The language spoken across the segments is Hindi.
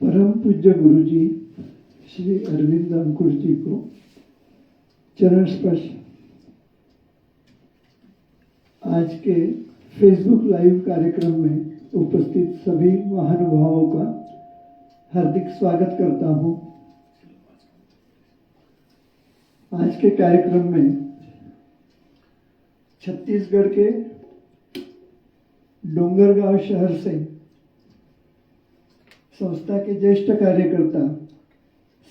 परम पूज्य गुरु जी श्री अरविंद अंकुर जी को चरण स्पर्श आज के फेसबुक लाइव कार्यक्रम में उपस्थित सभी महानुभावों का हार्दिक स्वागत करता हूं। आज के कार्यक्रम में छत्तीसगढ़ के डोंगरगांव शहर से संस्था के ज्येष्ठ कार्यकर्ता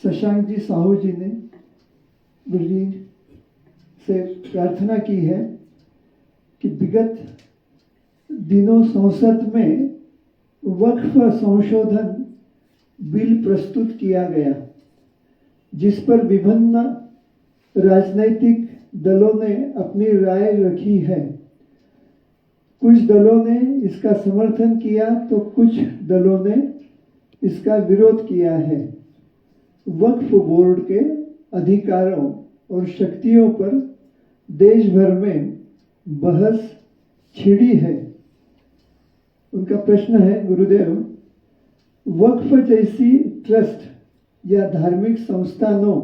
शशांक जी साहू जी ने गुरु जी से प्रार्थना की है कि विगत दिनों संसद में वक्फ संशोधन बिल प्रस्तुत किया गया, जिस पर विभिन्न राजनैतिक दलों ने अपनी राय रखी है। कुछ दलों ने इसका समर्थन किया तो कुछ दलों ने इसका विरोध किया है। वक्फ बोर्ड के अधिकारों और शक्तियों पर देश भर में बहस छिड़ी है। उनका प्रश्न है, गुरुदेव, वक्फ जैसी ट्रस्ट या धार्मिक संस्थानों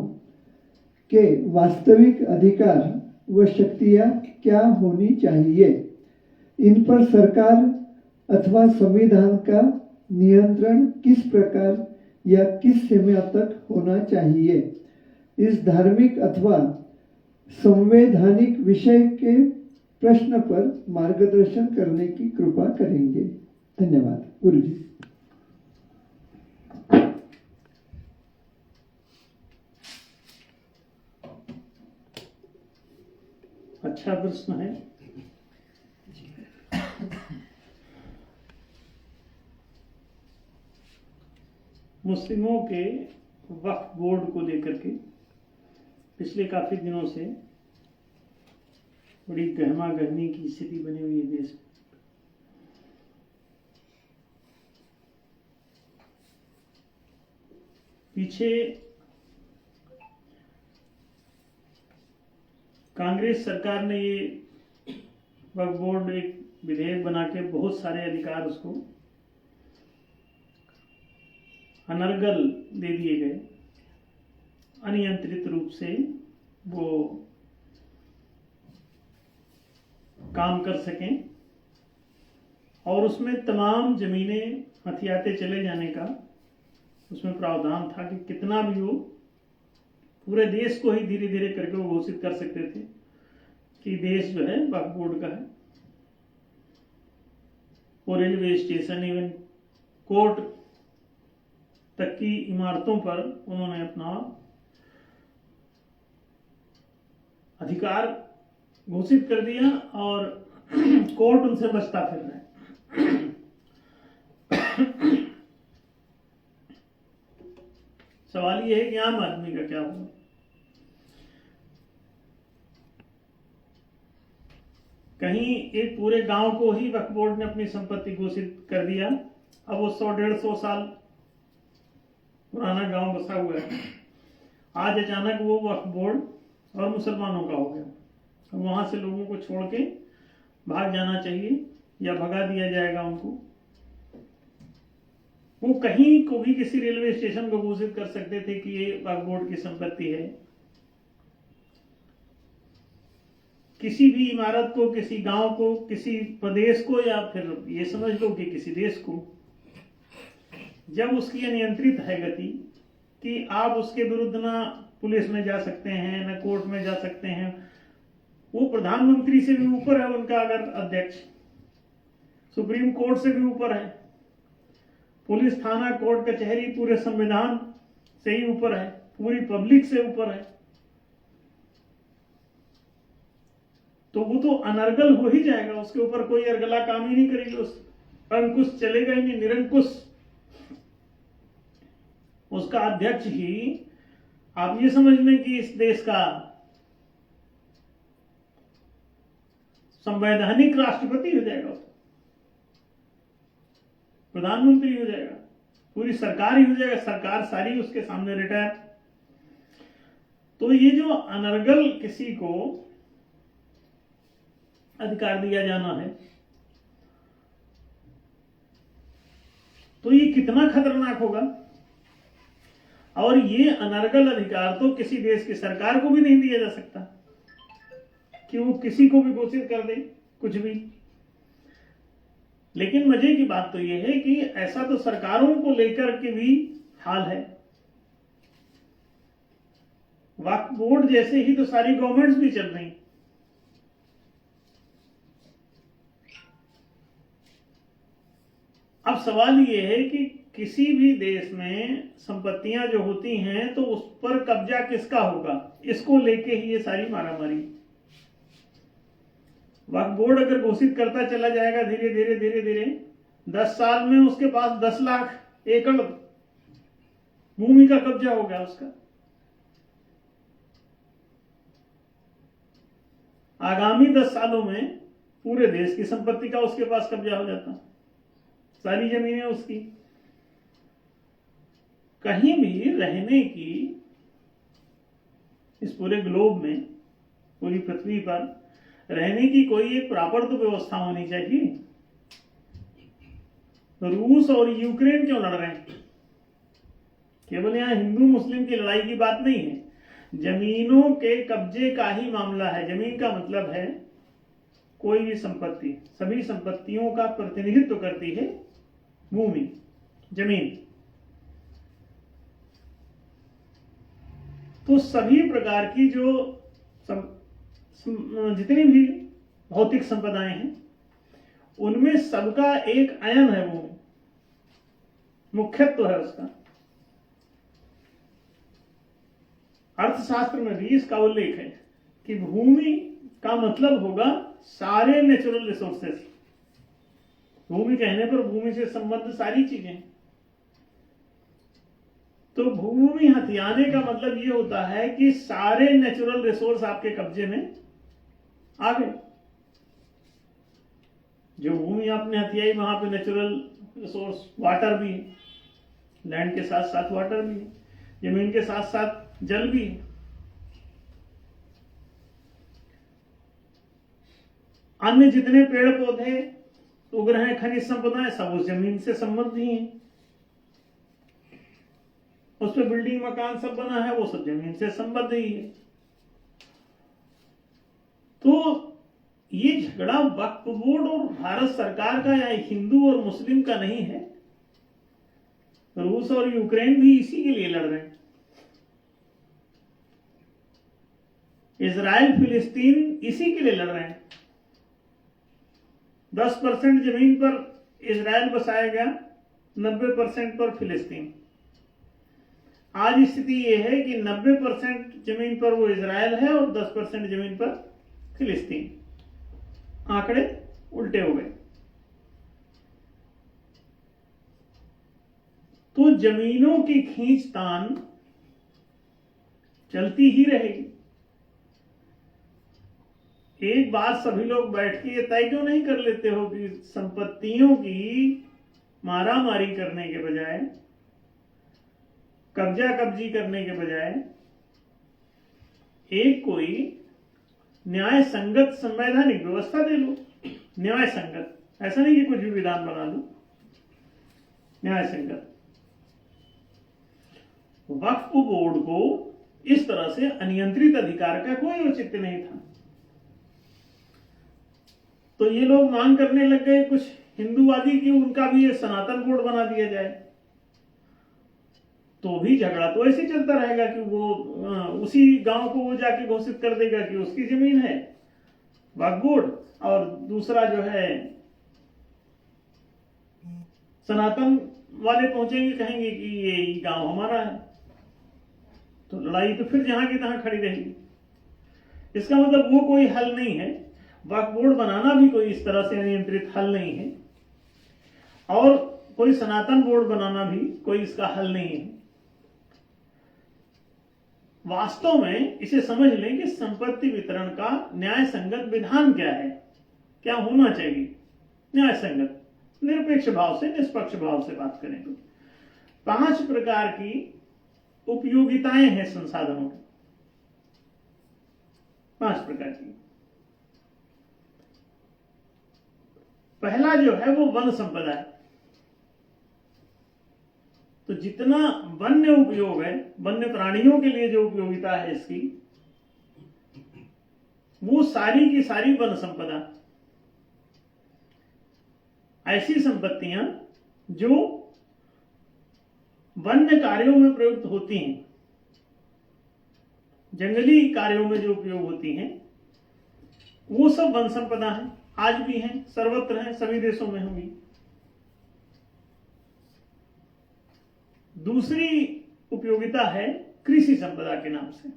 के वास्तविक अधिकार व शक्तियां क्या होनी चाहिए? इन पर सरकार अथवा संविधान का नियंत्रण किस प्रकार या किस सीमा तक होना चाहिए? इस धार्मिक अथवा संवैधानिक विषय के प्रश्न पर मार्गदर्शन करने की कृपा करेंगे। धन्यवाद गुरु जी। अच्छा प्रश्न है। मुस्लिमों के वक्फ बोर्ड को लेकर के पिछले काफी दिनों से बड़ी गहमा गहमी की स्थिति बनी हुई है देश में। पीछे कांग्रेस सरकार ने ये वक्फ बोर्ड एक विधेयक बना के बहुत सारे अधिकार उसको अनर्गल दे दिए गए, अनियंत्रित रूप से वो काम कर सकें और उसमें तमाम जमीनें हथियाते चले जाने का उसमें प्रावधान था कि कितना भी हो पूरे देश को ही धीरे धीरे करके वो घोषित कर सकते थे कि देश जो है वक्फ बोर्ड का है। वो रेलवे स्टेशन, इवन कोर्ट तक की इमारतों पर उन्होंने अपना अधिकार घोषित कर दिया और कोर्ट उनसे बचता फिर रहा है। सवाल यह है कि आम आदमी का क्या होगा? कहीं एक पूरे गांव को ही वक्फ बोर्ड ने अपनी संपत्ति घोषित कर दिया। अब वो 100-150 साल पुराना गांव बसा हुआ है। आज अचानक वो वक्फ बोर्ड और मुसलमानों का हो गया। अब वहां से लोगों को छोड़ के भाग जाना चाहिए या भगा दिया जाएगा उनको। वो कहीं को भी किसी रेलवे स्टेशन को घोषित कर सकते थे कि ये वक्फ बोर्ड की संपत्ति है। किसी भी इमारत को, किसी गांव को, किसी प्रदेश को, या फिर ये समझ लो कि किसी देश को, जब उसकी अनियंत्रित है गति कि आप उसके विरुद्ध ना पुलिस में जा सकते हैं, ना कोर्ट में जा सकते हैं। वो प्रधानमंत्री से भी ऊपर है उनका अगर अध्यक्ष, सुप्रीम कोर्ट से भी ऊपर है, पुलिस थाना कोर्ट कचहरी पूरे संविधान से ही ऊपर है, पूरी पब्लिक से ऊपर है। तो वो तो अनर्गल हो ही जाएगा, उसके ऊपर कोई अर्गला काम ही नहीं करेगी, उस अंकुश चलेगा ही नहीं, निरंकुश। उसका अध्यक्ष ही आप ये समझ लें कि इस देश का संवैधानिक राष्ट्रपति हो जाएगा, प्रधानमंत्री हो जाएगा, पूरी सरकार ही हो जाएगा, सरकार सारी उसके सामने रिटायर। तो ये जो अनर्गल किसी को अधिकार दिया जाना है, तो ये कितना खतरनाक होगा और ये अनर्गल अधिकार तो किसी देश की सरकार को भी नहीं दिया जा सकता कि वो किसी को भी घोषित कर दे कुछ भी। लेकिन मजे की बात तो यह है कि ऐसा तो सरकारों को लेकर के भी हाल है। वक्फ बोर्ड जैसे ही तो सारी गवर्नमेंट्स भी चल रही। अब सवाल यह है कि किसी भी देश में संपत्तियां जो होती हैं तो उस पर कब्जा किसका होगा, इसको लेके ही ये सारी मारामारी। वक्फ बोर्ड अगर घोषित करता चला जाएगा धीरे धीरे धीरे धीरे 10 साल में उसके पास 10 लाख एकड़ भूमि का कब्जा हो गया उसका। आगामी 10 सालों में पूरे देश की संपत्ति का उसके पास कब्जा हो जाता, सारी जमीनें उसकी। कहीं भी रहने की इस पूरे ग्लोब में, पूरी पृथ्वी पर रहने की कोई एक प्रॉपर तो व्यवस्था होनी चाहिए। रूस और यूक्रेन क्यों लड़ रहे हैं? केवल यहां हिंदू मुस्लिम की लड़ाई की बात नहीं है, जमीनों के कब्जे का ही मामला है। जमीन का मतलब है कोई भी संपत्ति, सभी संपत्तियों का प्रतिनिधित्व करती है भूमि, जमीन। तो सभी प्रकार की जो जितनी भी भौतिक संपदाएं हैं उनमें सबका एक अयन है, भूमि मुख्यत्व है उसका। अर्थशास्त्र में भी इसका उल्लेख है कि भूमि का मतलब होगा सारे नेचुरल रिसोर्सेस। भूमि कहने पर भूमि से संबद्ध सारी चीजें। तो भूमि हथियाने का मतलब यह होता है कि सारे नेचुरल रिसोर्स आपके कब्जे में आ गए। जो भूमि आपने हथियाई वहां पे नेचुरल रिसोर्स, वाटर भी है, लैंड के साथ साथ वाटर भी है, जमीन के साथ साथ जल भी है, अन्य जितने पेड़ पौधे उग रहे हैं, खनिज संपदाएं, सब उस जमीन से संबद्ध ही हैं। उस पर बिल्डिंग मकान सब बना है, वो सब जमीन से संबद्ध ही है। तो ये झगड़ा वक्फ बोर्ड और भारत सरकार का या हिंदू और मुस्लिम का नहीं है। रूस और यूक्रेन भी इसी के लिए लड़ रहे हैं। इजराइल फिलिस्तीन इसी के लिए लड़ रहे हैं। 10% जमीन पर इजराइल बसाया गया, 90% पर फिलिस्तीन। आज स्थिति यह है कि 90% जमीन पर वो इजराइल है और 10% जमीन पर फिलिस्तीन। आंकड़े उल्टे हो गए। तो जमीनों की खींचतान चलती ही रहेगी। एक बात सभी लोग बैठ के ये तय क्यों नहीं कर लेते हो कि संपत्तियों की मारामारी करने के बजाय, कब्जा कब्जी करने के बजाय एक कोई न्याय संगत संवैधानिक व्यवस्था दे लो। न्याय संगत, ऐसा नहीं कि कुछ भी विधान बना लो, न्याय संगत। वक्फ बोर्ड को इस तरह से अनियंत्रित अधिकार का कोई औचित्य नहीं था। तो ये लोग मांग करने लग गए कुछ हिंदूवादी कि उनका भी ये सनातन बोर्ड बना दिया जाए। तो भी झगड़ा तो ऐसे चलता रहेगा कि वो उसी गांव को वो जाके घोषित कर देगा कि उसकी जमीन है वक्फ बोर्ड, और दूसरा जो है सनातन वाले पहुंचेंगे, कहेंगे कि ये गांव हमारा है। तो लड़ाई तो फिर जहां की तहां खड़ी रहेगी। इसका मतलब वो कोई हल नहीं है। वक्फ बोर्ड बनाना भी कोई इस तरह से नियंत्रित हल नहीं है, और कोई सनातन बोर्ड बनाना भी कोई इसका हल नहीं है। वास्तव में इसे समझ लें कि संपत्ति वितरण का न्याय संगत विधान क्या है, क्या होना चाहिए। न्याय संगत, निरपेक्ष भाव से, निष्पक्ष भाव से बात करें तो 5 प्रकार की उपयोगिताएं हैं संसाधनों की। 5 प्रकार की। पहला जो है वो वन संपदा है। तो जितना वन्य उपयोग है, वन्य प्राणियों के लिए जो उपयोगिता है इसकी, वो सारी की सारी वन संपदा, ऐसी संपत्तियां जो वन्य कार्यों में प्रयुक्त होती हैं, जंगली कार्यों में जो उपयोग होती हैं, वो सब वन संपदा है। आज भी हैं, सर्वत्र हैं, सभी देशों में होंगी। दूसरी उपयोगिता है कृषि संपदा के नाम से।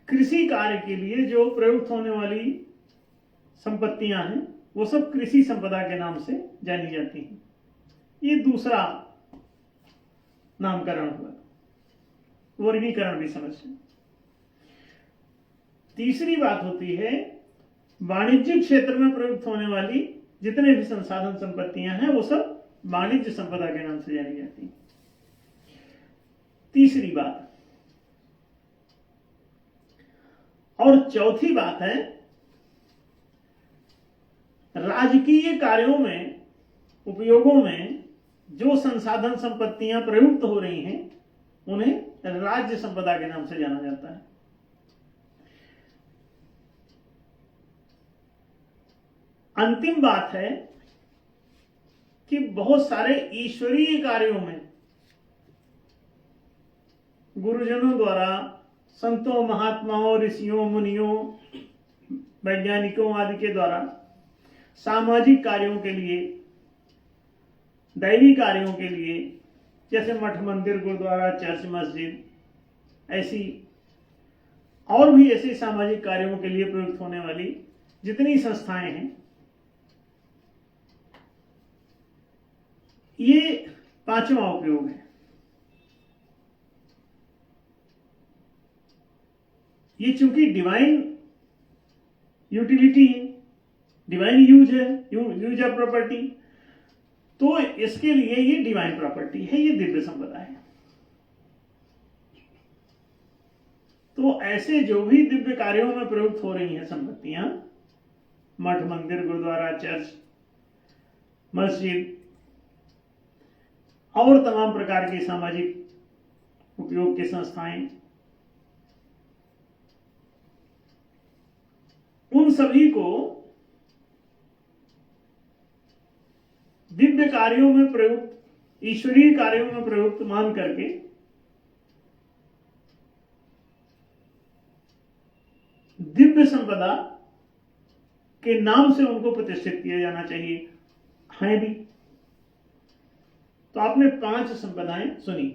कृषि कार्य के लिए जो प्रयुक्त होने वाली संपत्तियां हैं, वो सब कृषि संपदा के नाम से जानी जाती हैं। ये दूसरा नामकरण हुआ, वर्गीकरण भी समझिए। तीसरी बात होती है वाणिज्यिक क्षेत्र में प्रयुक्त होने वाली जितने भी संसाधन संपत्तियां हैं, वो सब वाणिज्य संपदा के नाम से जानी जाती हैं। तीसरी बात। और चौथी बात है राजकीय कार्यों में, उपयोगों में जो संसाधन संपत्तियां प्रयुक्त हो रही हैं, उन्हें राज्य संपदा के नाम से जाना जाता है। अंतिम बात है कि बहुत सारे ईश्वरीय कार्यों में गुरुजनों द्वारा, संतों, महात्माओं, ऋषियों, मुनियों, वैज्ञानिकों आदि के द्वारा सामाजिक कार्यों के लिए, दैवी कार्यों के लिए, जैसे मठ, मंदिर, गुरुद्वारा, चर्च, मस्जिद, ऐसी और भी ऐसे सामाजिक कार्यों के लिए प्रयुक्त होने वाली जितनी संस्थाएं हैं, ये पांचवा उपयोग है। ये चूंकि डिवाइन यूटिलिटी है, डिवाइन यूज है, यूज ऑफ प्रॉपर्टी, तो इसके लिए ये डिवाइन प्रॉपर्टी है, ये दिव्य संपदा है। तो ऐसे जो भी दिव्य कार्यों में प्रयुक्त हो रही हैं संपत्तियां, मठ, मंदिर, गुरुद्वारा, चर्च, मस्जिद और तमाम प्रकार की सामाजिक उपयोग की संस्थाएं, उन सभी को दिव्य कार्यों में प्रयुक्त, ईश्वरीय कार्यों में प्रयुक्त मान करके दिव्य संपदा के नाम से उनको प्रतिष्ठित किया जाना चाहिए, है भी। तो आपने 5 संपदाएं सुनी।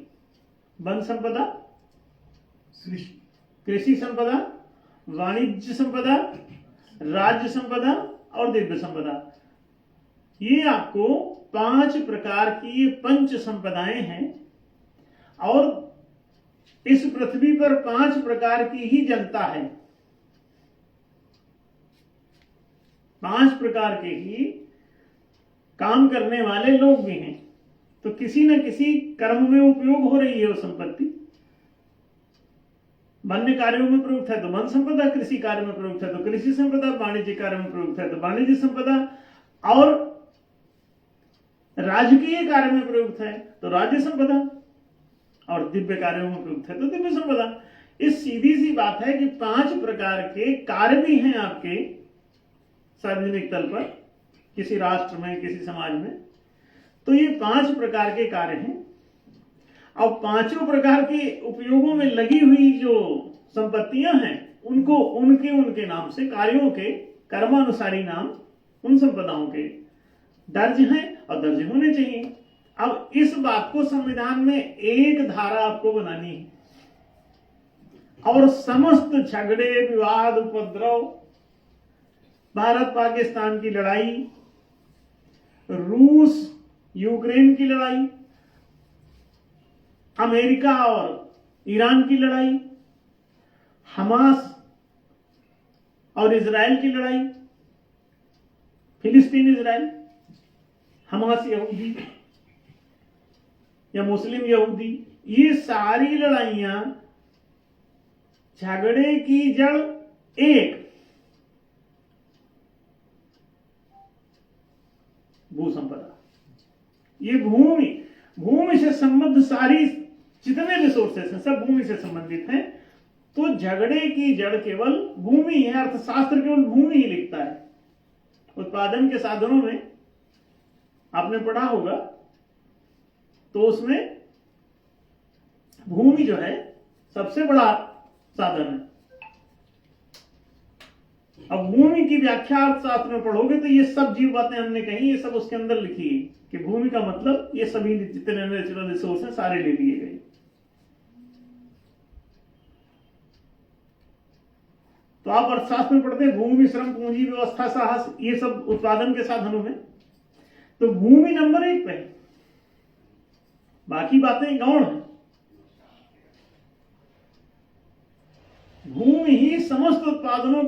वन संपदा, कृषि संपदा, वाणिज्य संपदा, राज्य संपदा और दिव्य संपदा। ये आपको 5 प्रकार की ये पंच संपदाएं हैं, और इस पृथ्वी पर 5 प्रकार की ही जनता है। 5 प्रकार के ही काम करने वाले लोग भी हैं। तो किसी न किसी कर्म में उपयोग हो रही है वो संपत्ति। वन्य कार्यों में प्रयुक्त है तो वन संपदा, कृषि कार्य में प्रयुक्त है तो कृषि संपदा, वाणिज्य कार्य में प्रयुक्त है तो वाणिज्य संपदा, और राजकीय कार्य में प्रयुक्त है तो राज्य संपदा, और दिव्य कार्यों में प्रयुक्त है तो दिव्य संपदा। इस सीधी सी बात है कि 5 प्रकार के कार्य भी हैं आपके सार्वजनिक तल पर, किसी राष्ट्र में, किसी समाज में। तो ये 5 प्रकार के कार्य हैं। अब 5 प्रकार के उपयोगों में लगी हुई जो संपत्तियां हैं, उनको उनके नाम से, कार्यों के कर्मानुसारी नाम उन संपदाओं के दर्ज हैं और दर्ज होने चाहिए। अब इस बात को संविधान में एक धारा आपको बनानी है, और समस्त झगड़े, विवाद, उपद्रव, भारत पाकिस्तान की लड़ाई, रूस यूक्रेन की लड़ाई, अमेरिका और ईरान की लड़ाई, हमास और इजराइल की लड़ाई, फिलिस्तीन इजराइल, हमास यहूदी या मुस्लिम यहूदी, ये सारी लड़ाइयां, झगड़े की जड़ एक, भू संपदा। ये भूमि, भूमि से संबद्ध सारी जितने रिसोर्सेस हैं सब भूमि से संबंधित हैं। तो झगड़े की जड़ केवल भूमि है। अर्थशास्त्र केवल भूमि ही लिखता है। उत्पादन के साधनों में आपने पढ़ा होगा तो उसमें भूमि जो है सबसे बड़ा साधन है। अब भूमि की व्याख्या अर्थशास्त्र में पढ़ोगे तो ये सब जीव बातें हमने कही, ये सब उसके अंदर लिखी है कि भूमि का मतलब ये सभी जितने नेचुरल रिसोर्स हैं सारे ले लिए गए। तो आप अर्थशास्त्र में पढ़ते हैं भूमि, श्रम, पूंजी, व्यवस्था, साहस, ये सब उत्पादन के साधनों में। तो भूमि नंबर 1 पे, बाकी बातें गौण है। भूमि ही समस्त उत्पादनों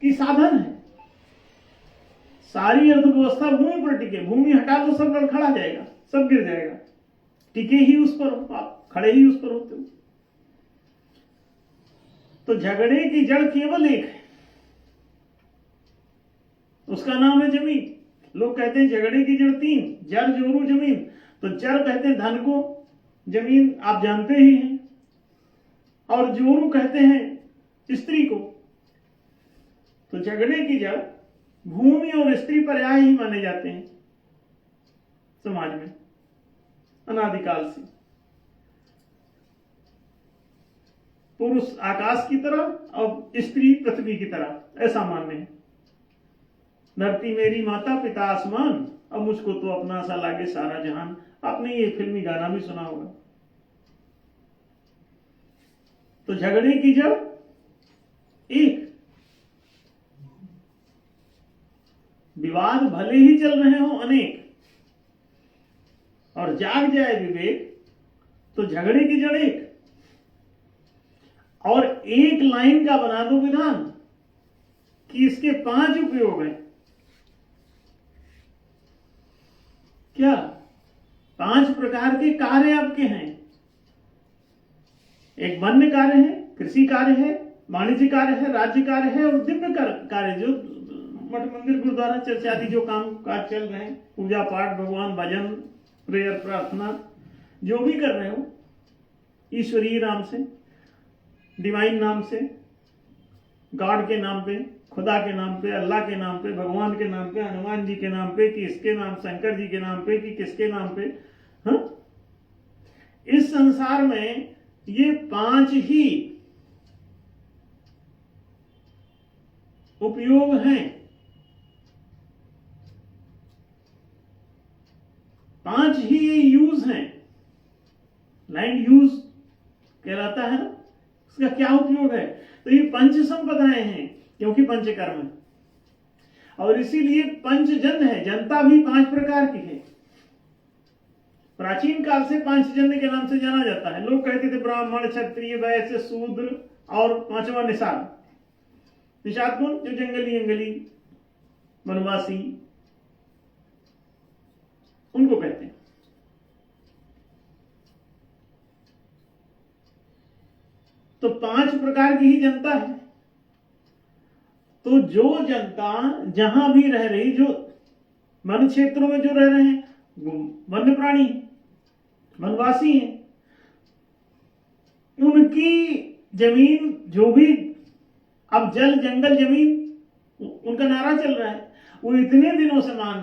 की साधन है। सारी अर्थव्यवस्था भूमि पर टिके। भूमि हटा दो सब लड़खड़ा जाएगा, सब गिर जाएगा। टिके ही उस पर हो, आप खड़े ही उस पर होते हो। तो झगड़े की जड़ केवल एक है, उसका नाम है जमीन। लोग कहते हैं झगड़े की जड़ 3, जर, जोरू, जमीन। तो जर कहते हैं धन को, जमीन आप जानते ही हैं, और जोरू कहते हैं स्त्री को। तो झगड़े की जड़ भूमि और स्त्री पर्याय ही माने जाते हैं समाज में अनादिकाल से। पुरुष आकाश की तरह और स्त्री पृथ्वी की तरह, ऐसा मानने हैं। धरती मेरी माता, पिता आसमान, अब मुझको तो अपना सा लागे सारा जहान। आपने ये फिल्मी गाना भी सुना होगा। तो झगड़े की जड़ एक। विवाद भले ही चल रहे हो अनेक, और जाग जाए विवेक, तो झगड़े की जड़ एक। और एक लाइन का बना दो विधान कि इसके 5 उपयोग हैं। क्या 5 प्रकार के कार्य आपके हैं? एक वन्य कार्य है, कृषि कार्य है, वाणिज्य कार्य है, राज्य कार्य है, और दिव्य कार्य जो मठ मंदिर गुरुद्वारा चर्च आदि जो काम काज चल रहे हैं, पूजा पाठ, भगवान भजन, प्रेयर, प्रार्थना जो भी कर रहे हो ईश्वरीय नाम से, डिवाइन नाम से, गॉड के नाम पे, खुदा के नाम पे, अल्लाह के नाम पे, भगवान के नाम पे, हनुमान जी के नाम पे, कि इसके नाम, शंकर जी के नाम पे, कि किसके नाम पे। हाँ, इस संसार में ये 5 ही उपयोग हैं। 5 ही ये यूज हैं। लैंड यूज कहलाता है ना, इसका क्या उपयोग है? तो ये पंच संपदाएं हैं, क्योंकि पंचकर्म है। और इसीलिए पंचजन है। जनता भी 5 प्रकार की है। प्राचीन काल से पांचजन्य के नाम से जाना जाता है। लोग कहते थे ब्राह्मण, क्षत्रिय, वैश्य, शूद्र, और 5वां निषाद। निषाद कौन? जो जंगली वनवासी, उनको कहते हैं। तो 5 प्रकार की ही जनता है। तो जो जनता जहां भी रह रही, जो वन क्षेत्रों में जो रह रहे हैं, वन्य प्राणी, वनवासी हैं, उनकी जमीन जो भी, अब जल, जंगल, जमीन, उनका नारा चल रहा है। वो इतने दिनों से मांग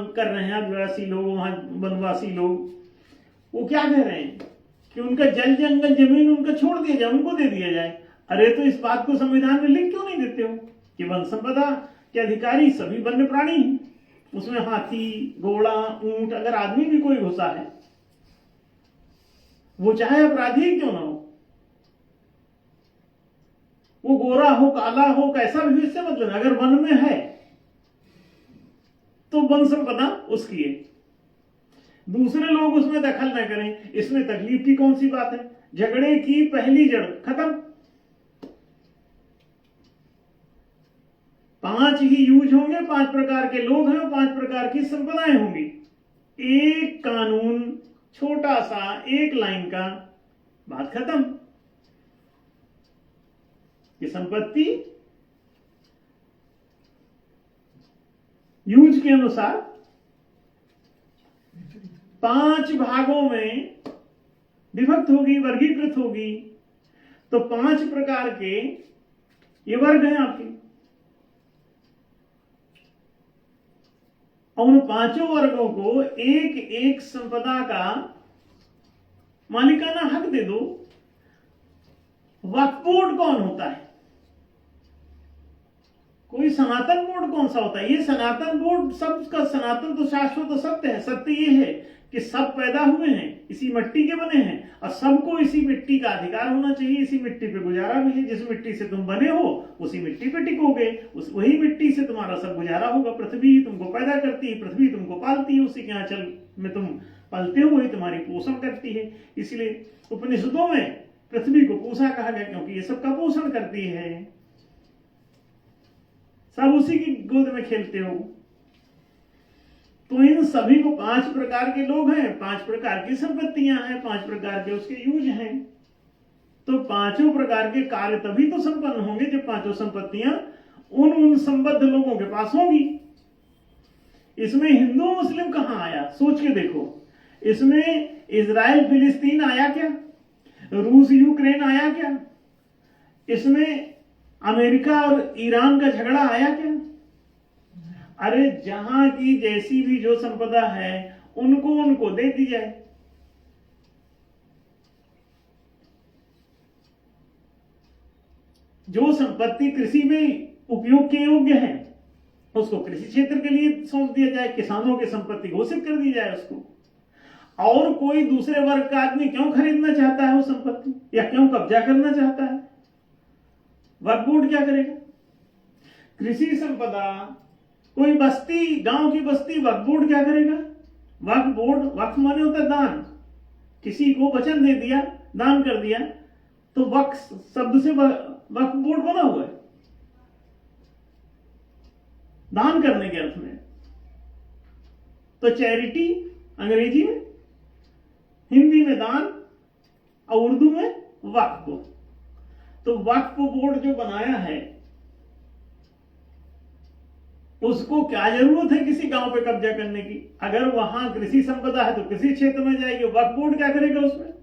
कर रहे हैं आदिवासी लोग, वहां वनवासी लोग। वो क्या कह रहे हैं कि उनका जल, जंगल, जमीन उनका छोड़ दिया जाए, उनको दे दिया जाए। अरे तो इस बात को संविधान में लिख क्यों नहीं देते हो कि वन संपदा के अधिकारी सभी वन्य प्राणी हैं? उसमें हाथी, घोड़ा, ऊंट, अगर आदमी भी कोई घुसा है, वो चाहे अपराधी क्यों ना हो, वो गोरा हो, काला हो, कैसा भी, इससे मतलब अगर वन में है तो वन संपदा उसकी है। दूसरे लोग उसमें दखल न करें, इसमें तकलीफ की कौन सी बात है? झगड़े की पहली जड़ खत्म। 5 ही यूज होंगे, 5 प्रकार के लोग हैं, 5 प्रकार की संपदाएं होंगी। एक कानून, छोटा सा, एक लाइन का, बात खत्म। ये संपत्ति यूज के अनुसार 5 भागों में विभक्त होगी, वर्गीकृत होगी। तो 5 प्रकार के ये वर्ग हैं आपके। और उन 5 वर्गों को एक एक संपदा का मालिकाना हक दे दो। वक्फ बोर्ड कौन होता है? कोई सनातन बोर्ड कौन सा होता है? ये सनातन बोर्ड, सबका सनातन तो शाश्वत तो सत्य है। सत्य ये है कि सब पैदा हुए हैं, इसी मिट्टी के बने हैं और सबको इसी मिट्टी का अधिकार होना चाहिए। इसी मिट्टी पे गुजारा भी है। जिस मिट्टी से तुम बने हो उसी मिट्टी पे टिकोगे, वही मिट्टी से तुम्हारा सब गुजारा होगा। पृथ्वी ही तुमको पैदा करती है, पृथ्वी तुमको पालती है, उसी के आंचल में तुम पलते हो, वही तुम्हारी पोषण करती है। इसलिए उपनिषदों में पृथ्वी को पूषा कहा गया, क्योंकि ये सबका पोषण करती है। सब उसी की गोद में खेलते हो। तो इन सभी को 5 प्रकार के लोग हैं, 5 प्रकार की संपत्तियां हैं, 5 प्रकार के उसके यूज हैं। तो 5 प्रकार के कार्य तभी तो संपन्न होंगे जब 5 संपत्तियां उन संबद्ध लोगों के पास होंगी। इसमें हिंदू मुस्लिम कहां आया? सोच के देखो। इसमें इजराइल फिलिस्तीन आया क्या? रूस यूक्रेन आया क्या? इसमें अमेरिका और ईरान का झगड़ा आया क्या? अरे जहां की जैसी भी जो संपदा है उनको दे दी जाए। जो संपत्ति कृषि में उपयोग के योग्य है उसको कृषि क्षेत्र के लिए सौंप दिया जाए। किसानों की संपत्ति घोषित कर दी जाए उसको। और कोई दूसरे वर्ग का आदमी क्यों खरीदना चाहता है वो संपत्ति, या क्यों कब्जा करना चाहता है? वक्फ बोर्ड क्या करेगा? कृषि संपदा, कोई बस्ती, गांव की बस्ती, वक्फ बोर्ड क्या करेगा? वक्फ बोर्ड, वक्फ माने होता है दान। किसी को वचन दे दिया, दान कर दिया, तो वक्फ शब्द से वक्फ बोर्ड बना हुआ है, दान करने के अर्थ में। तो चैरिटी अंग्रेजी में, हिंदी में दान और उर्दू में वक्फ। तो वक्फ बोर्ड जो बनाया है उसको क्या जरूरत है किसी गांव पे कब्जा करने की? अगर वहां कृषि संपदा है तो कृषि क्षेत्र में जाएगी। वक्फ बोर्ड क्या करेगा उसमें?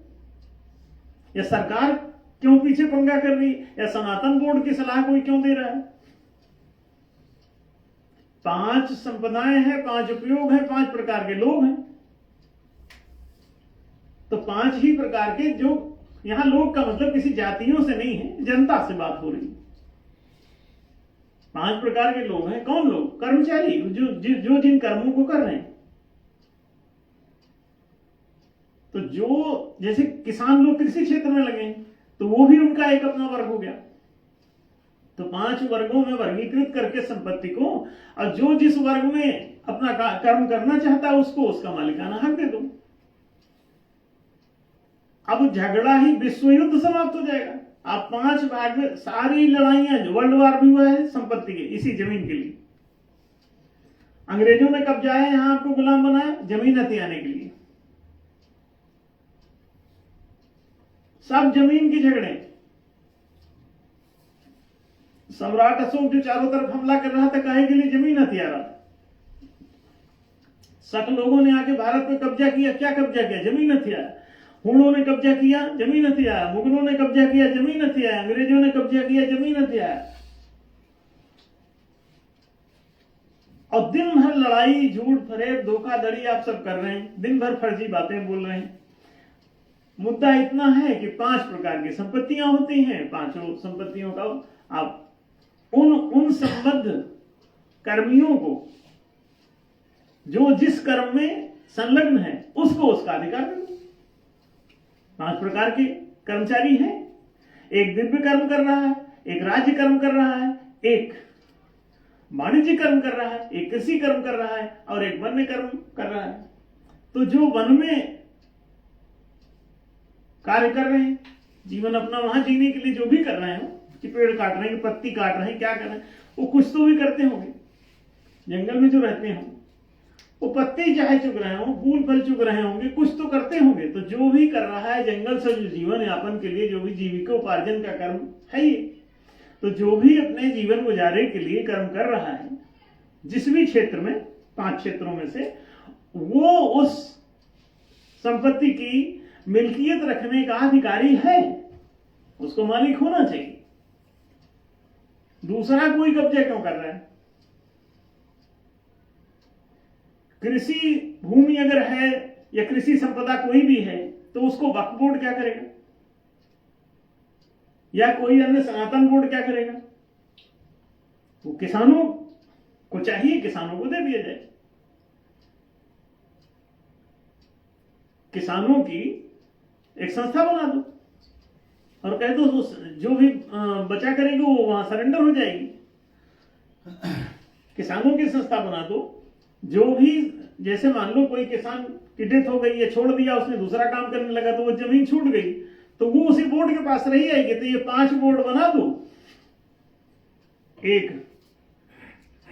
या सरकार क्यों पीछे पंगा कर रही है? या सनातन बोर्ड की सलाह कोई क्यों दे रहा है? 5 संपदाएं हैं, 5 उपयोग हैं, 5 प्रकार के लोग हैं। तो 5 ही प्रकार के, जो यहां लोग का मतलब किसी जातियों से नहीं है, जनता से बात हो रही है। 5 प्रकार के लोग हैं। कौन लोग? कर्मचारी, जो जिन कर्मों को कर रहे हैं। तो जो जैसे किसान लोग कृषि क्षेत्र में लगे हैं तो वो भी उनका एक अपना वर्ग हो गया। तो 5 वर्गों में वर्गीकृत करके संपत्ति को, और जो जिस वर्ग में अपना कर्म करना चाहता है उसको उसका मालिकाना हक दे दो। अब झगड़ा ही, विश्व युद्ध समाप्त हो जाएगा। आप 5 भाग में सारी लड़ाइयां, जो वर्ल्ड वार भी हुआ है संपत्ति के, इसी जमीन के लिए। अंग्रेजों ने कब्जाया, यहां आपको गुलाम बनाया जमीन हथियाने के लिए। सब जमीन के झगड़े। सम्राट अशोक जो चारों तरफ हमला कर रहा था, काहे के लिए? जमीन हथिया रहा था। शक लोगों ने आके भारत पे कब्जा किया। क्या कब्जा किया? जमीन हथियाया। हुणों ने कब्जा किया, जमीन हथियाया। मुगलों ने कब्जा किया, जमीन हथियाया। अंग्रेजों ने कब्जा किया, जमीन हथियाया। और दिन भर लड़ाई, झूठ, फरेब, धोखाधड़ी आप सब कर रहे हैं। दिन भर फर्जी बातें बोल रहे हैं। मुद्दा इतना है कि 5 प्रकार की संपत्तियां होती हैं। 5 संपत्तियों का आप उन संबद्ध कर्मियों को, जो जिस कर्म में संलग्न है, उसको उसका अधिकार कर दो। 5 प्रकार के कर्मचारी हैं। एक दिव्य कर्म कर रहा है, एक राज्य कर्म कर रहा है, एक वाणिज्य कर्म कर रहा है, एक कृषि कर्म कर रहा है और एक वन्य कर्म कर रहा है। तो जो वन में कार्य कर रहे हैं, जीवन अपना वहां जीने के लिए जो भी कर रहे हैं, कि पेड़ काट रहे हैं, पत्ती काट रहे हैं, क्या कर रहे हैं, वो कुछ तो भी करते होंगे। जंगल में जो रहते हैं वो पत्ते चाहे चुग रहे हों, फूल फल चुग रहे होंगे, कुछ तो करते होंगे। तो जो भी कर रहा है जंगल से, जो जीवन यापन के लिए जो भी जीविकोपार्जन का कर्म है ये, तो जो भी अपने जीवन गुजारे के लिए कर्म कर रहा है जिस भी क्षेत्र में, 5 क्षेत्रों में से, वो उस संपत्ति की मिल्कियत रखने का अधिकारी है, उसको मालिक होना चाहिए। दूसरा कोई कब्जा क्यों कर रहा है? कृषि भूमि अगर है या कृषि संपदा कोई भी है तो उसको वक्फ बोर्ड क्या करेगा, या कोई अन्य सनातन बोर्ड क्या करेगा? वो किसानों को चाहिए, किसानों को दे दिया जाए। किसानों की एक संस्था बना दो और कह दो जो भी बचा करेगी वो वहां सरेंडर हो जाएगी। किसानों की संस्था बना दो, जो भी, जैसे मान लो कोई किसान की डेथ हो गई है, छोड़ दिया, उसने दूसरा काम करने लगा तो वो जमीन छूट गई तो वो उसी बोर्ड के पास रही आएगी। तो ये 5 बोर्ड बना दो, एक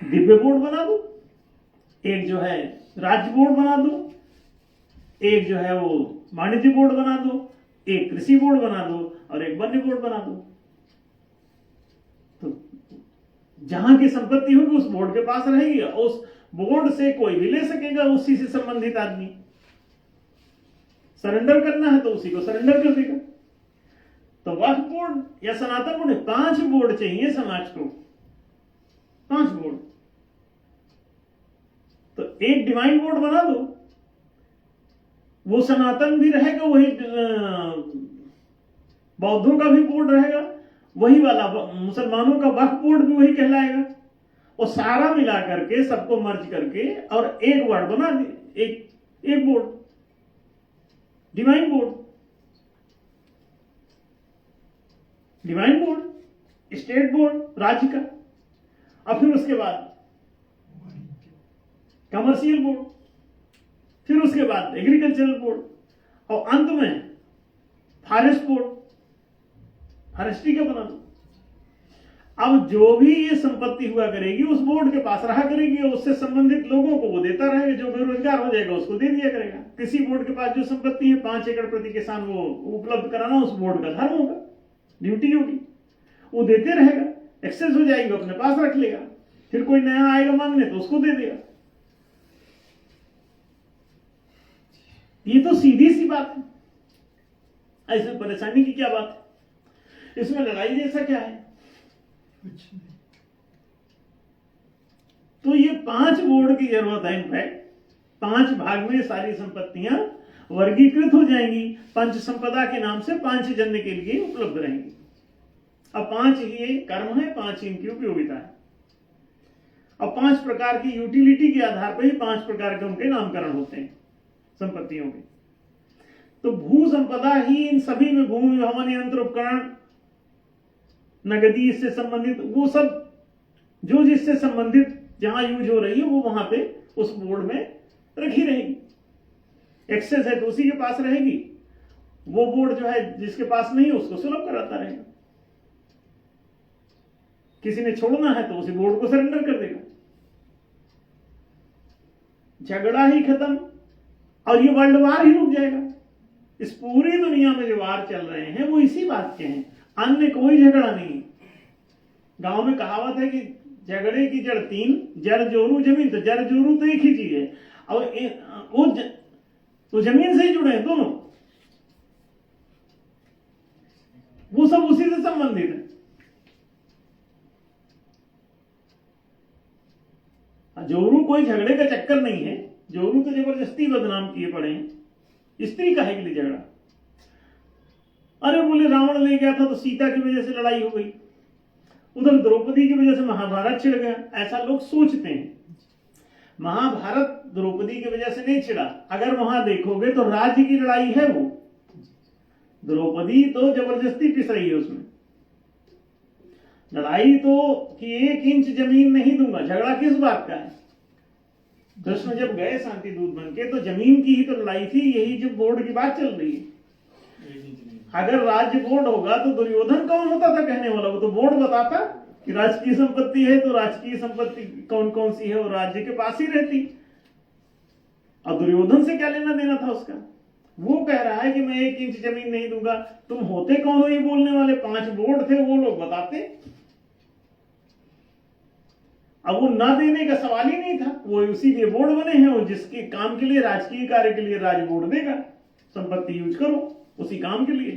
दिव्य बोर्ड बना दो, एक जो है राज्य बोर्ड बना दो, एक जो है वो वाणिज्य बोर्ड बना दो, एक कृषि बोर्ड बना दो और एक वन्य बोर्ड बना दो। तो जहां की संपत्ति होगी उस बोर्ड के पास रहेगी, उस बोर्ड से कोई भी ले सकेगा, उसी से संबंधित आदमी। सरेंडर करना है तो उसी को सरेंडर कर देगा। तो वक्फ बोर्ड या सनातन बोर्ड, 5 बोर्ड चाहिए समाज को, 5 बोर्ड। तो एक डिवाइन बोर्ड बना दो, वो सनातन भी रहेगा, वही बौद्धों का भी बोर्ड रहेगा, वही वाला मुसलमानों का वक्फ बोर्ड भी वही कहलाएगा। और सारा मिला करके सबको मर्ज करके और एक वर्ड बना दिए, एक board, divine board. Divine board, state board राज्य का, और फिर उसके बाद कमर्शियल बोर्ड, फिर उसके बाद एग्रीकल्चरल बोर्ड, और अंत में फॉरेस्ट बोर्ड, फॉरेस्ट्री का बना दो। अब जो भी ये संपत्ति हुआ करेगी उस बोर्ड के पास रहा करेगी, और उससे संबंधित लोगों को वो देता रहेगा, जो बेरोजगार हो जाएगा उसको दे दिया करेगा। किसी बोर्ड के पास जो संपत्ति है 5 एकड़ प्रति किसान वो उपलब्ध कराना उस बोर्ड का धर्म होगा, ड्यूटी होगी, वो देते रहेगा। एक्सेस हो जाएगी अपने पास रख लेगा, फिर कोई नया आएगा मांगने तो उसको दे देगा। ये तो सीधी सी बात है, ऐसे परेशानी की क्या बात है? इसमें लड़ाई जैसा क्या है? तो ये 5 बोर्ड की जरूरत है। इनफैक्ट 5 भाग में सारी संपत्तियां वर्गीकृत हो जाएंगी, पंच संपदा के नाम से 5 जन के लिए उपलब्ध रहेंगी। अब 5 ही कर्म है, 5 इनकी उपयोगिता है। अब 5 प्रकार की यूटिलिटी के आधार पर ही 5 प्रकार के उनके नामकरण होते हैं संपत्तियों के। तो भू संपदा ही इन सभी में भूमि, भवन, यंत्र, उपकरण, नगदी, इससे संबंधित वो सब जो जिससे संबंधित जहां यूज हो रही है वो वहां पे उस बोर्ड में रखी रहेगी। एक्सेस है तो उसी के पास रहेगी, वो बोर्ड जो है जिसके पास नहीं है उसको सुलभ कराता रहेगा। किसी ने छोड़ना है तो उसी बोर्ड को सरेंडर कर देगा। झगड़ा ही खत्म, और ये वर्ल्ड वार ही रुक जाएगा। इस पूरी दुनिया में जो वार चल रहे हैं वो इसी बात के हैं, अन्य कोई झगड़ा नहीं। गांव में कहावत है कि झगड़े की जड़ 3, जड़ जोरू जमीन। तो जड़ जोरू तो एक ही चीज है, और वो तो जमीन से ही जुड़े हैं दोनों, वो सब उसी से संबंधित है। जोरू कोई झगड़े का चक्कर नहीं है, जोरू तो जबरदस्ती बदनाम किए पड़े हैं। स्त्री काहे के लिए झगड़ा? अरे बोले रावण ले गया था तो सीता की वजह से लड़ाई हो गई, उधर द्रौपदी की वजह से महाभारत छिड़ गया, ऐसा लोग सोचते हैं। महाभारत द्रौपदी की वजह से नहीं छिड़ा। अगर वहां देखोगे तो राज्य की लड़ाई है वो, द्रौपदी तो जबरदस्ती पिस रही है उसमें। लड़ाई तो कि 1 इंच जमीन नहीं दूंगा, झगड़ा किस बात का है? कृष्ण जब गए शांति दूत बन के तो जमीन की ही तो लड़ाई थी, यही जो बोर्ड की बात चल रही है। अगर राज्य बोर्ड होगा तो दुर्योधन कौन होता था कहने वाला? वो तो बोर्ड बताता कि राजकीय संपत्ति है तो राजकीय संपत्ति कौन कौन सी है वो राज्य के पास ही रहती। और दुर्योधन से क्या लेना देना था उसका? वो कह रहा है कि मैं 1 इंच जमीन नहीं दूंगा। तुम होते कौन हो ये बोलने वाले? 5 बोर्ड थे, वो लोग बताते। अब वो ना देने का सवाल ही नहीं था, वो उसी लिए बोर्ड बने हैं, वो जिसके काम के लिए, राजकीय कार्य के लिए राज बोर्ड देगा। संपत्ति यूज करो उसी काम के लिए।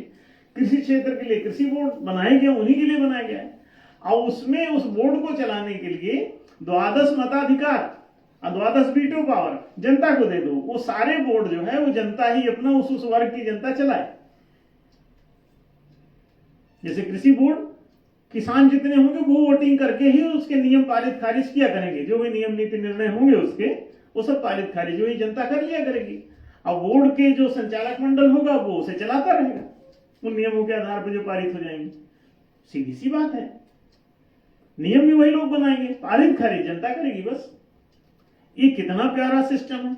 कृषि क्षेत्र के लिए कृषि बोर्ड बनाया गया, उन्हीं के लिए बनाया गया है। और उसमें उस बोर्ड को चलाने के लिए 12 मताधिकार और 12 वीटो पावर जनता को दे दो। वो सारे बोर्ड जो है वो जनता ही अपना उस वर्ग की जनता चलाए। जैसे कृषि बोर्ड, किसान जितने होंगे वो वोटिंग करके ही उसके नियम पारित खारिज किया करेंगे। जो भी नियम नीति निर्णय होंगे उसके, वो सब पारित खारिज वही जनता कर लिया करेगी। और बोर्ड के जो संचालक मंडल होगा वो उसे चलाता रहेगा उन नियमों के आधार पर जो पारित हो जाएंगे। सीधी सी बात है, नियम भी वही लोग बनाएंगे, पारित खारिज जनता करेगी बस। ये कितना प्यारा सिस्टम है।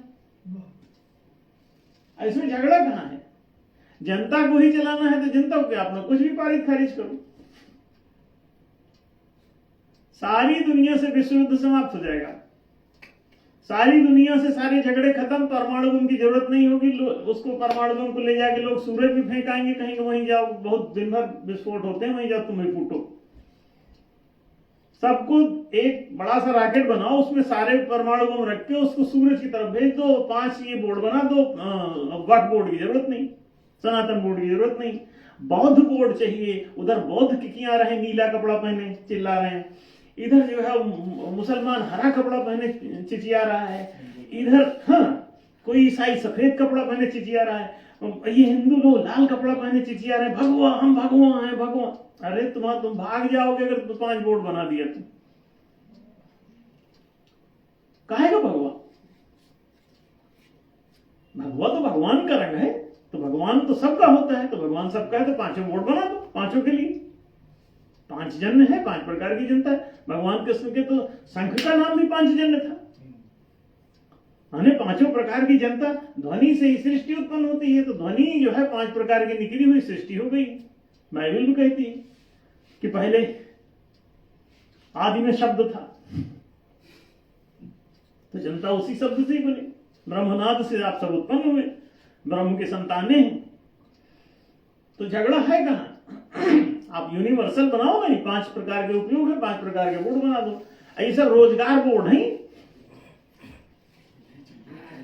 इसमें झगड़ा कहां है? जनता को ही चलाना है तो जनता को अपना कुछ भी पारित खारिज करो। सारी दुनिया से विश्व युद्ध समाप्त हो जाएगा, सारी दुनिया से सारे झगड़े खत्म, परमाणु बम की जरूरत नहीं होगी। उसको परमाणु बम को ले जाके लोग सूरज भी फेंकाएंगे, कहीं वहीं जाओ, बहुत दिन भर विस्फोट होते हैं, वहीं जाओ तुम ही फूटो। सबको एक बड़ा सा रॉकेट बनाओ, उसमें सारे परमाणु बम रख के उसको सूरज की तरफ भेज दो, 5 ये बोर्ड बना दो। वक्फ बोर्ड की जरूरत नहीं, सनातन बोर्ड की जरूरत नहीं, बौद्ध बोर्ड चाहिए। उधर बौद्ध किकियां रहे, नीला कपड़ा पहने चिल्ला रहे हैं, इधर जो है मुसलमान हरा कपड़ा पहने चिचिया रहा है, इधर कोई ईसाई सफेद कपड़ा पहने चिचिया रहा है, ये हिंदू लोग लाल कपड़ा पहने चिचिया रहे, भगवा हम भगवा हैं भगवा। अरे तुम भाग जाओगे अगर 5 बोर्ड बना दिया तुम। काहे का भगवा? भगवा तो भगवान का रंग है, तो भगवान तो सबका होता है, तो भगवान सबका है तो 5 बोर्ड बना दो, 5 के लिए। 5 जन है, 5 प्रकार की जनता है। भगवान कृष्ण के तो शंख का नाम भी 5 जन था। 5 प्रकार की जनता, ध्वनि से ही सृष्टि उत्पन्न होती है, तो ध्वनि जो है 5 प्रकार की निकली हुई सृष्टि हो गई। बाइबल भी कहती है कि पहले आदि में शब्द था, तो जनता उसी शब्द से ही बनी। ब्रह्मनाद से आप सब उत्पन्न हुए, ब्रह्म के संतानें हैं, तो झगड़ा है कहां? आप यूनिवर्सल बनाओ नहीं, 5 प्रकार के उपयोग है, 5 प्रकार के बोर्ड बना दो। ऐसा रोजगार बोर्ड है,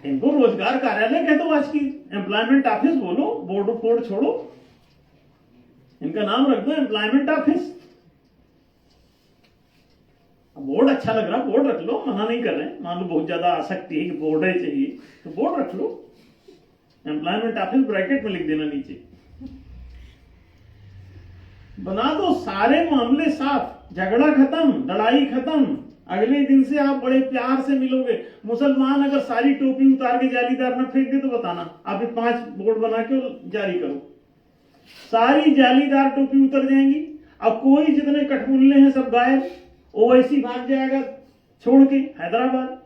इनको रोजगार कार्यालय कह दो, आज की एम्प्लॉयमेंट ऑफिस बोलो, बोर्ड छोड़ो, इनका नाम रख दो एम्प्लॉयमेंट ऑफिस। बोर्ड अच्छा लग रहा, बोर्ड रख लो, मना नहीं कर रहे हैं। मान लो बहुत ज्यादा आसक्ति है कि बोर्ड ही चाहिए, तो बोर्ड रख लो, एम्प्लॉयमेंट ऑफिस ब्रैकेट में लिख देना नीचे, बना दो। सारे मामले साफ, झगड़ा खत्म, लड़ाई खत्म। अगले दिन से आप बड़े प्यार से मिलोगे। मुसलमान अगर सारी टोपी उतार के जालीदार न फेंक दे तो बताना, आप 5 बोर्ड बना के जारी करो, सारी जालीदार टोपी उतर जाएंगी। अब कोई जितने कठमुल्ले हैं सब गायब, ओवैसी भाग जाएगा छोड़ के हैदराबाद।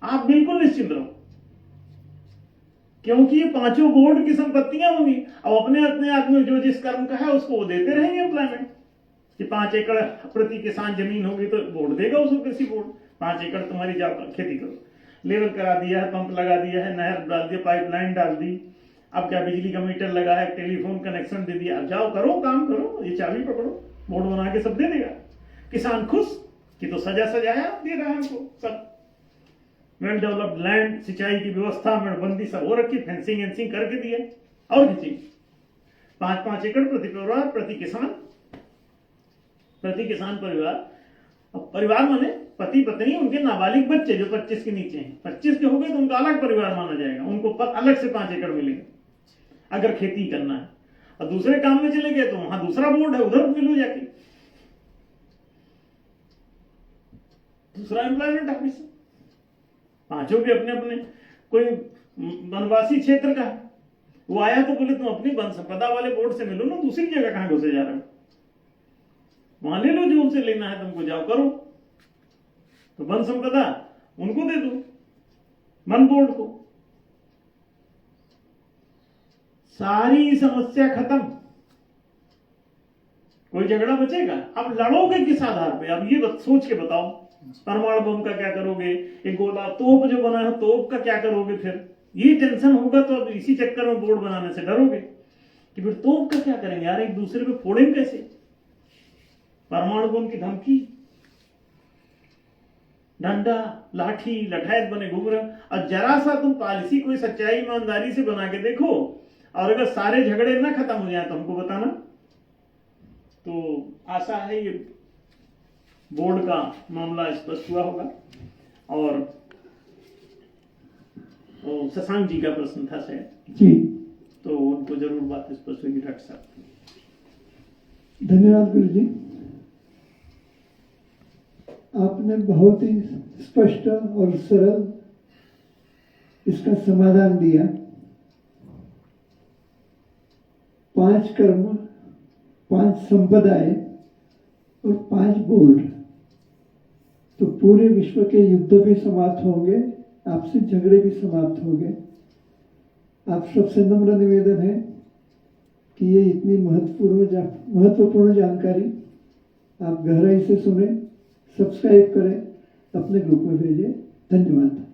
आप बिल्कुल निश्चिंत रहो, क्योंकि ये 5 बोर्ड की संपत्तियां होंगी। अब अपने अपने आदमी जो जिस कर्म का है उसको वो देते रहेंगे एम्प्लॉयमेंट। कि 5 एकड़ प्रति किसान जमीन होगी तो बोर्ड देगा उसको कृषि बोर्ड, 5 एकड़ तुम्हारी जाओ खेती करो, लेवल करा दिया है, पंप लगा दिया है, नहर डाल दिया, पाइपलाइन डाल दी, अब क्या बिजली का मीटर लगा है, टेलीफोन कनेक्शन दे दिया, अब जाओ करो काम करो, ये चाबी पकड़ो, बोर्ड बना के सब दे देगा। किसान खुश कि तो सजाया दे रहा है हमको सब। वेल डेवलप्ड लैंड, सिंचाई की व्यवस्था, मेड़बंदी सब हो रखी, फेंसिंग एंसिंग करके दिए। और किसी 5-5 एकड़ प्रति परिवार, प्रति किसान परिवार। अब परिवार माने पति पत्नी उनके नाबालिग बच्चे जो 25 के नीचे हैं। 25 के हो गए तो उनका अलग परिवार माना जाएगा, उनको अलग से 5 एकड़ मिलेगा अगर खेती करना है। और दूसरे काम में चले गए तो वहां दूसरा बोर्ड है, उधर मिलो जाके, दूसरा एम्प्लॉयमेंट ऑफिस। 5 के अपने अपने। कोई वनवासी क्षेत्र का है, वो आया तो बोले तुम अपनी वन संपदा वाले बोर्ड से मिलो ना, दूसरी जगह कहां घुसे जा रहे हो, वहां ले लो जो उनसे लेना है तुमको, जाओ करो। तो वन संपदा उनको दे दो, वन बोर्ड को। सारी समस्या खत्म, कोई झगड़ा बचेगा। अब लड़ोगे किस आधार पे? अब ये सोच के बताओ, परमाणु बम का क्या करोगे, एक गोला तोप जो बना है तोप का क्या करोगे? फिर ये टेंशन होगा तो अब इसी चक्कर में बोर्ड बनाने से डरोगे कि फिर तोप का क्या करेंगे यार, एक दूसरे पे फोड़ेंगे कैसे? परमाणु बम की धमकी, डंडा लाठी लठायत बने घूम रहे। और जरा सा तुम पॉलिसी कोई सच्चाई ईमानदारी से बना के देखो और अगर सारे झगड़े ना खत्म हो जाए तो हमको बताना। तो आशा है ये बोर्ड का मामला स्पष्ट हुआ होगा। और तो शशांक जी का प्रश्न था शायद, जी तो उनको जरूर बात स्पष्ट होगी डॉक्टर साहब। धन्यवाद गुरु जी, आपने बहुत ही स्पष्ट और सरल इसका समाधान दिया। 5 कर्म, 5 संप्रदाय और 5 बोर्ड, तो पूरे विश्व के युद्ध भी समाप्त होंगे, आपसी झगड़े भी समाप्त होंगे। आप सबसे नम्र निवेदन है कि ये इतनी महत्वपूर्ण जानकारी आप गहराई से सुने, सब्सक्राइब करें, अपने ग्रुप में भेजें। धन्यवाद।